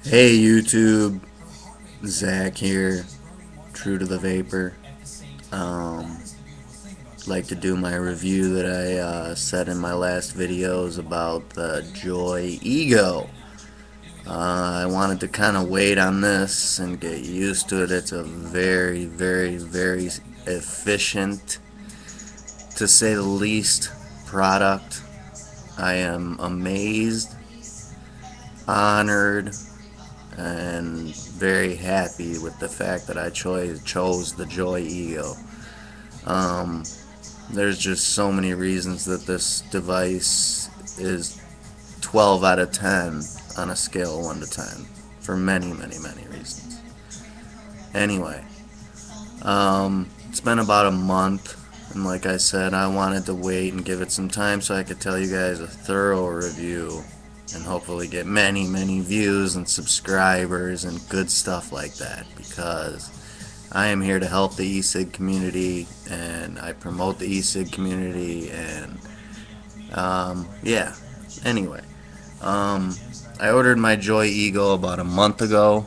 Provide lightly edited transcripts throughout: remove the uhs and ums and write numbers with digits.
Hey YouTube, Zach here, true to the vapor. Um, like to do my review that I said in my last videos about the Joye eGo. I wanted to kind of wait on this and get used to it. It's a very, very, very efficient, to say the least, product. I am amazed, honored, and very happy with the fact that I chose the Joye eGo. Um, there's just so many reasons that this device is 12 out of 10 on a scale of 1 to 10 for many, many, many reasons. Anyway, it's been about a month, and like I said, I wanted to wait and give it some time so I could tell you guys a thorough review and hopefully get many, many views and subscribers and good stuff like that, because I am here to help the e-cig community and I promote the e-cig community. And yeah, anyway, I ordered my Joye eGo about a month ago,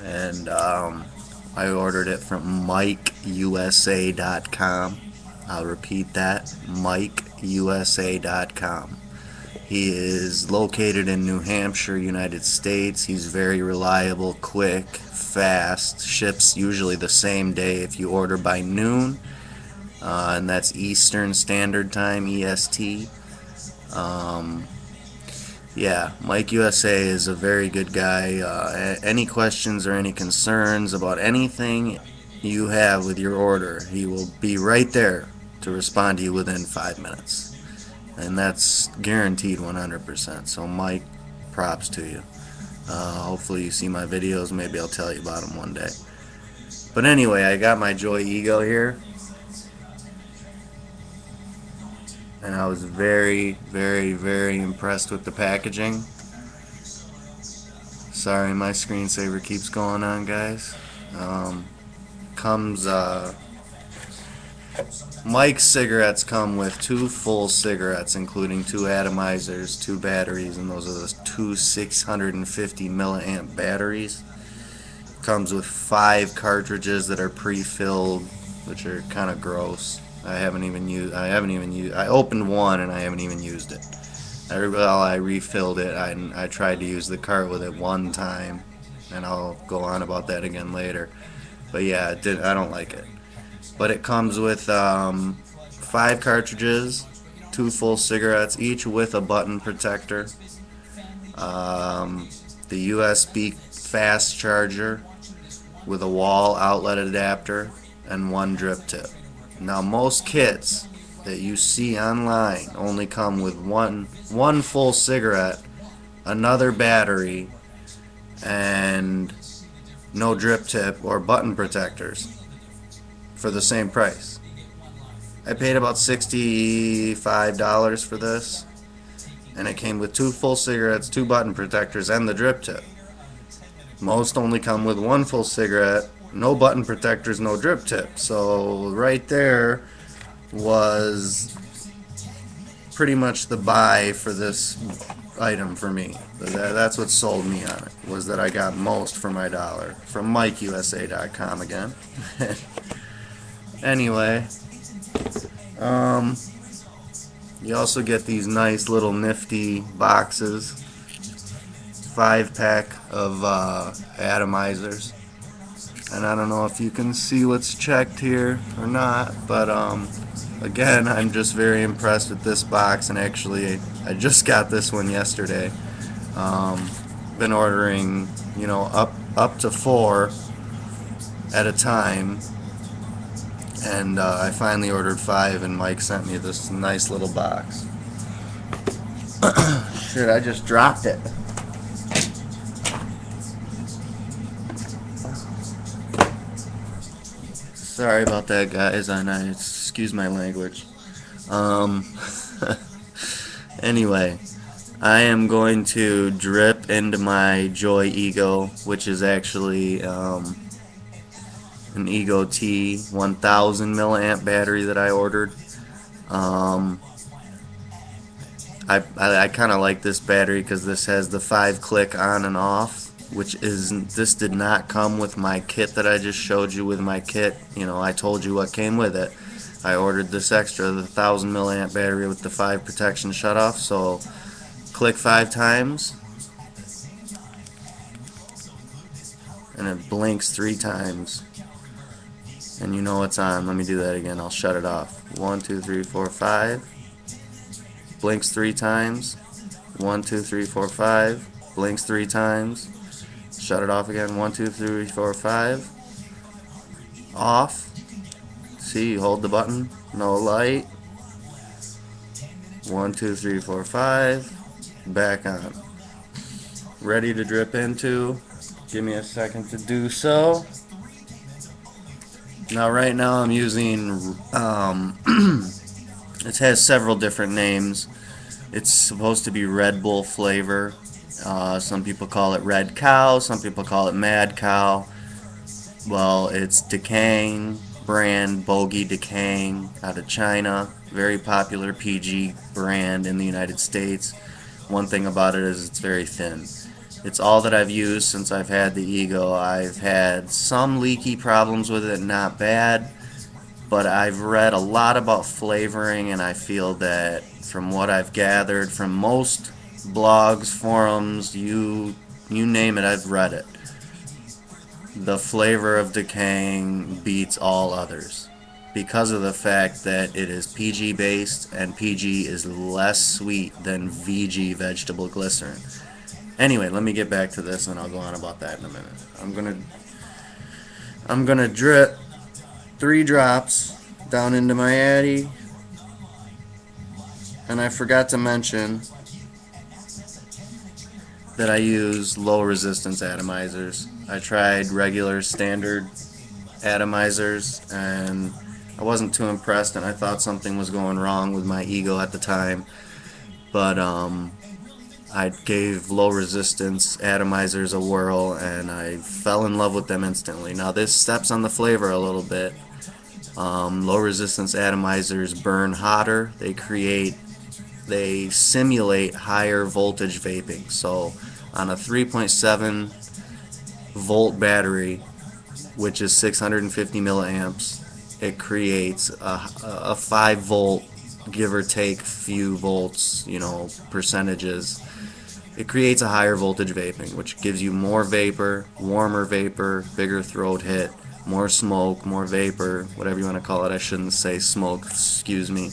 and I ordered it from MikeUSA.com. I'll repeat that, MikeUSA.com. He is located in New Hampshire, United States. He's very reliable, quick, fast, ships usually the same day if you order by noon, and that's Eastern Standard Time, EST. Yeah, Mike USA is a very good guy. Any questions or any concerns about anything you have with your order, he will be right there to respond to you within 5 minutes. And that's guaranteed 100%. So Mike, props to you. Hopefully you see my videos. Maybe I'll tell you about them one day. But anyway, I got my Joye eGo here, and I was very, very, very impressed with the packaging. Sorry, my screensaver keeps going on, guys. Comes Mike's cigarettes come with 2 full cigarettes, including 2 atomizers, 2 batteries, and those are the 2 650 milliamp batteries. Comes with 5 cartridges that are pre-filled, which are kind of gross. I opened one and I haven't even used it. I refilled it. I tried to use the cart with it one time, and I'll go on about that again later. But yeah, I don't like it. But it comes with 5 cartridges, 2 full cigarettes, each with a button protector, the USB fast charger with a wall outlet adapter, and 1 drip tip. Now, most kits that you see online only come with one full cigarette, another battery, and no drip tip or button protectors for the same price. I paid about $65 for this, and it came with 2 full cigarettes, 2 button protectors, and the drip tip. Most only come with 1 full cigarette, no button protectors, no drip tip. So right there was pretty much the buy for this item for me. That's what sold me on it, was that I got most for my dollar from MikeUSA.com again. Anyway, you also get these nice little nifty boxes, 5 pack of atomizers, and I don't know if you can see what's checked here or not, but again, I'm just very impressed with this box. And actually, I just got this one yesterday. Been ordering, up to 4 at a time, and I finally ordered 5, and Mike sent me this nice little box. Shit, I just dropped it. Sorry about that, guys. Excuse my language. Anyway, I am going to drip into my Joye eGo, which is actually an eGo T 1000 milliamp battery that I ordered. I kind of like this battery because this has the 5-click on and off, which is, this did not come with my kit that I just showed you with my kit. You know, I told you what came with it. I ordered this extra, the 1000 milliamp battery with the 5 protection shutoff. So click 5 times and it blinks 3 times and you know it's on. Let me do that again. I'll shut it off. 1 2 3 4 5. Blinks 3 times. 1 2 3 4 5. Blinks 3 times. Shut it off again. 1 2 3 4 5. Off. See, you hold the button. No light. 1 2 3 4 5. Back on. Ready to drip into. Give me a second to do so. Now right now I'm using it has several different names. It's supposed to be Red Bull flavor. Some people call it Red Cow, some people call it Mad Cow. Well, it's Decaying brand, Bogey Decaying, out of China. Very popular PG brand in the United States. One thing about it is it's very thin. It's all that I've used since I've had the eGo. I've had some leaky problems with it, not bad, but I've read a lot about flavoring, and I feel that from what I've gathered from most blogs, forums, you name it, I've read it. The flavor of Decaying beats all others because of the fact that it is PG based, and PG is less sweet than VG, vegetable glycerin. Anyway, let me get back to this and I'll go on about that in a minute. I'm gonna drip 3 drops down into my Addy, and I forgot to mention that I use low resistance atomizers. I tried regular standard atomizers and I wasn't too impressed, and I thought something was going wrong with my eGo at the time, but I gave low resistance atomizers a whirl and I fell in love with them instantly. Now this steps on the flavor a little bit. Low resistance atomizers burn hotter. They simulate higher voltage vaping. So on a 3.7 volt battery, which is 650 milliamps, it creates a 5 volt, give or take few volts, percentages. It creates a higher voltage vaping, which gives you more vapor, warmer vapor, bigger throat hit, more smoke, more vapor, whatever you want to call it. I shouldn't say smoke, excuse me.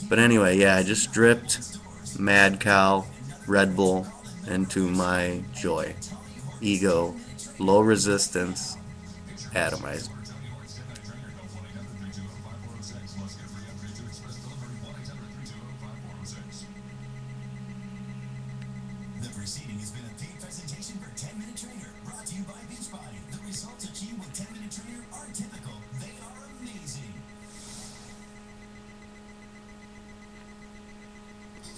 But anyway, yeah, I just dripped Mad Cow Red Bull into my Joye eGo low resistance atomizer. The preceding has been a paid presentation for 10-Minute Trainer, brought to you by Beachbody. The results achieved with 10-Minute Trainer are typical. They are amazing.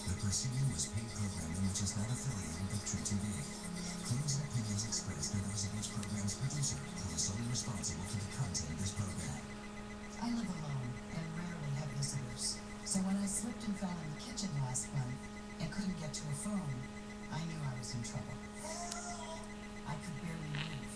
The preceding was paid programming which is not affiliated with True TV. Claims and opinions expressed are those of each program's producer, who is solely responsible for the content of this program. I live alone and rarely have visitors, so when I slipped and fell in the kitchen last month and couldn't get to a phone, I knew I was in trouble. I could barely move.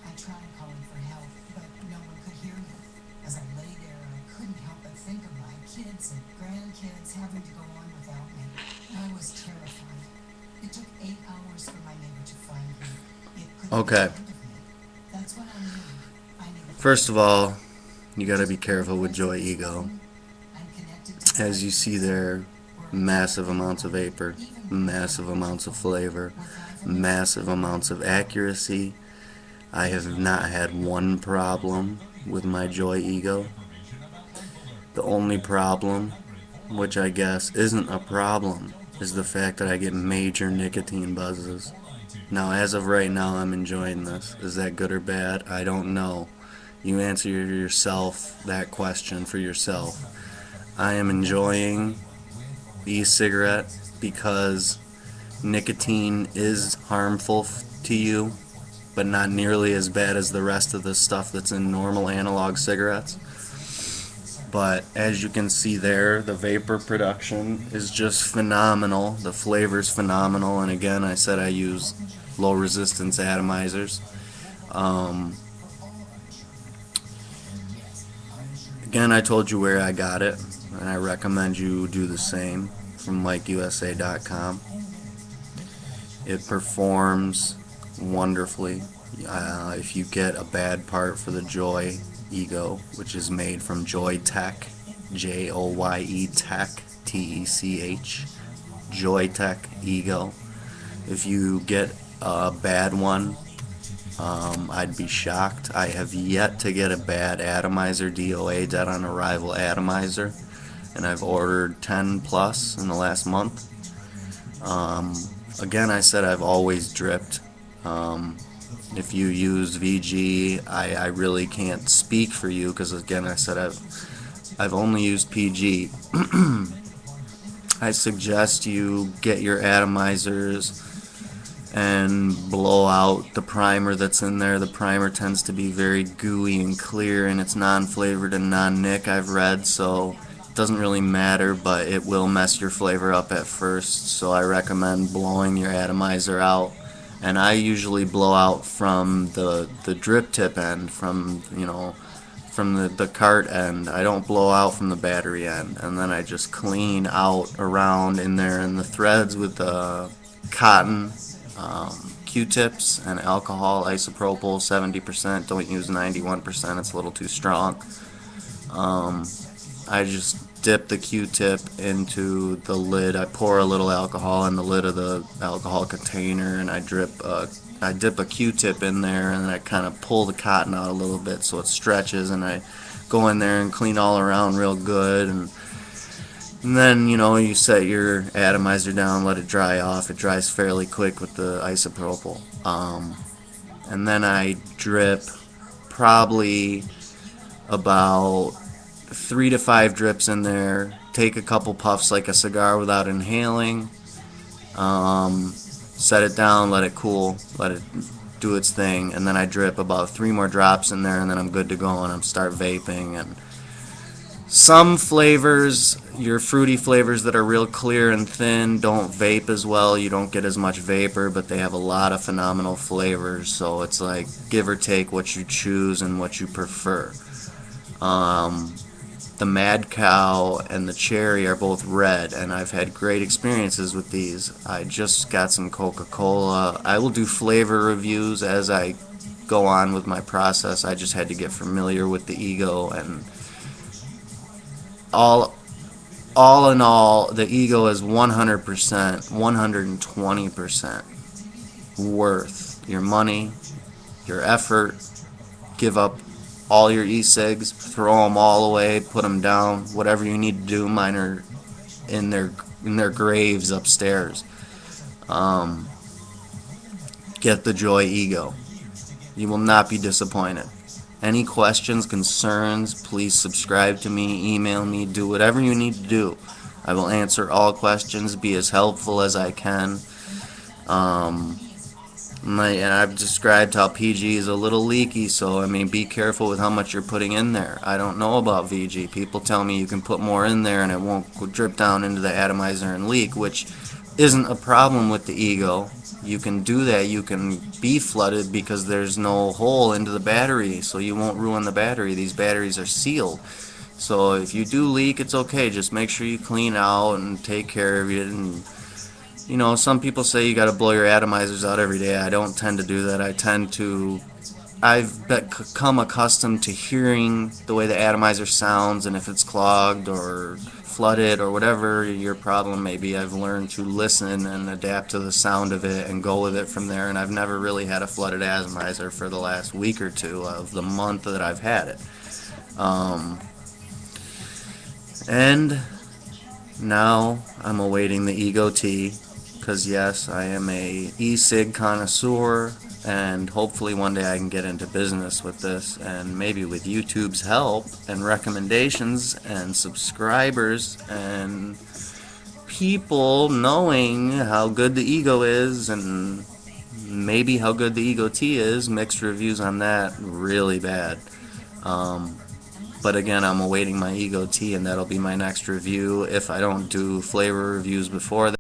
I tried calling for help, but no one could hear me. As I lay there, I couldn't help but think of my kids and grandkids having to go on without me. I was terrified. It took 8 hours for my neighbor to find me. It couldn't Okay. get rid of me. That's when I knew I needed. First of all, you gotta be careful with Joye eGo. I'm connected to As you see there, massive amounts of vapor, massive amounts of flavor, massive amounts of accuracy. I have not had one problem with my Joye eGo. The only problem, which I guess isn't a problem, is the fact that I get major nicotine buzzes. Now, as of right now, I'm enjoying this. Is that good or bad? I don't know. You answer yourself that question for yourself. I am enjoying e-cigarette because nicotine is harmful to you, but not nearly as bad as the rest of the stuff that's in normal analog cigarettes. But as you can see there, the vapor production is just phenomenal. The flavor's phenomenal. And again, I said I use low resistance atomizers. Um, Again, I told you where I got it, and I recommend you do the same from MikeUSA.com. It performs wonderfully. If you get a bad part for the Joye eGo, which is made from Joye Tech, Joye Tech, Tech, Joye Tech eGo. If you get a bad one, I'd be shocked. I have yet to get a bad atomizer, DOA, dead on arrival atomizer, and I've ordered 10 plus in the last month. Um, Again, I said I've always dripped. Um, if you use VG, I really can't speak for you because again, I said I've only used PG. I suggest you get your atomizers and blow out the primer that's in there. The primer tends to be very gooey and clear, and it's non-flavored and non-nick, I've read, so it doesn't really matter, but it will mess your flavor up at first, so I recommend blowing your atomizer out. And I usually blow out from the drip tip end, from from the cart end. I don't blow out from the battery end, and then I just clean out around in there in the threads with the cotton, Q-tips, and alcohol isopropyl 70%. Don't use 91%, it's a little too strong. I just dip the Q-tip into the lid. I pour a little alcohol in the lid of the alcohol container, and I dip a Q-tip in there, and then I kind of pull the cotton out a little bit so it stretches, and I go in there and clean all around real good, and then you set your atomizer down, let it dry off. It dries fairly quick with the isopropyl, and then I drip probably about 3 to 5 drips in there. Take a couple puffs like a cigar without inhaling. Set it down, let it cool, let it do its thing, and then I drip about 3 more drops in there, and then I'm good to go, and I'm start vaping. And some flavors, your fruity flavors that are real clear and thin, don't vape as well. You don't get as much vapor, but they have a lot of phenomenal flavors, so it's like give or take what you choose and what you prefer. The Mad Cow and the Cherry are both red, and I've had great experiences with these. I just got some Coca-Cola. I will do flavor reviews as I go on with my process. I just had to get familiar with the eGo, and all in all, the eGo is 100%, 120% worth your money, your effort. Give up all your e-cigs, throw them all away, put them down, whatever you need to do. Mine are in their graves upstairs. Get the Joye eGo. You will not be disappointed. Any questions, concerns, please subscribe to me, email me, do whatever you need to do. I will answer all questions, be as helpful as I can. And I've described how PG is a little leaky, so I mean, be careful with how much you're putting in there. I don't know about VG. People tell me you can put more in there and it won't drip down into the atomizer and leak, which isn't a problem with the eGo. You can do that. You can be flooded because there's no hole into the battery, so you won't ruin the battery. These batteries are sealed. So if you do leak, it's okay. Just make sure you clean out and take care of it. And some people say you got to blow your atomizers out every day. I don't tend to do that. I've become accustomed to hearing the way the atomizer sounds, and if it's clogged or flooded or whatever your problem may be, I've learned to listen and adapt to the sound of it and go with it from there. And I've never really had a flooded atomizer for the last week or two of the month that I've had it. And now I'm awaiting the eGo T, because yes, I am a e-cig connoisseur, and hopefully one day I can get into business with this, and maybe with YouTube's help and recommendations and subscribers and people knowing how good the eGo is and maybe how good the eGo T is. Mixed reviews on that, really bad. But again, I'm awaiting my eGo tea, and that'll be my next review. If I don't do flavor reviews before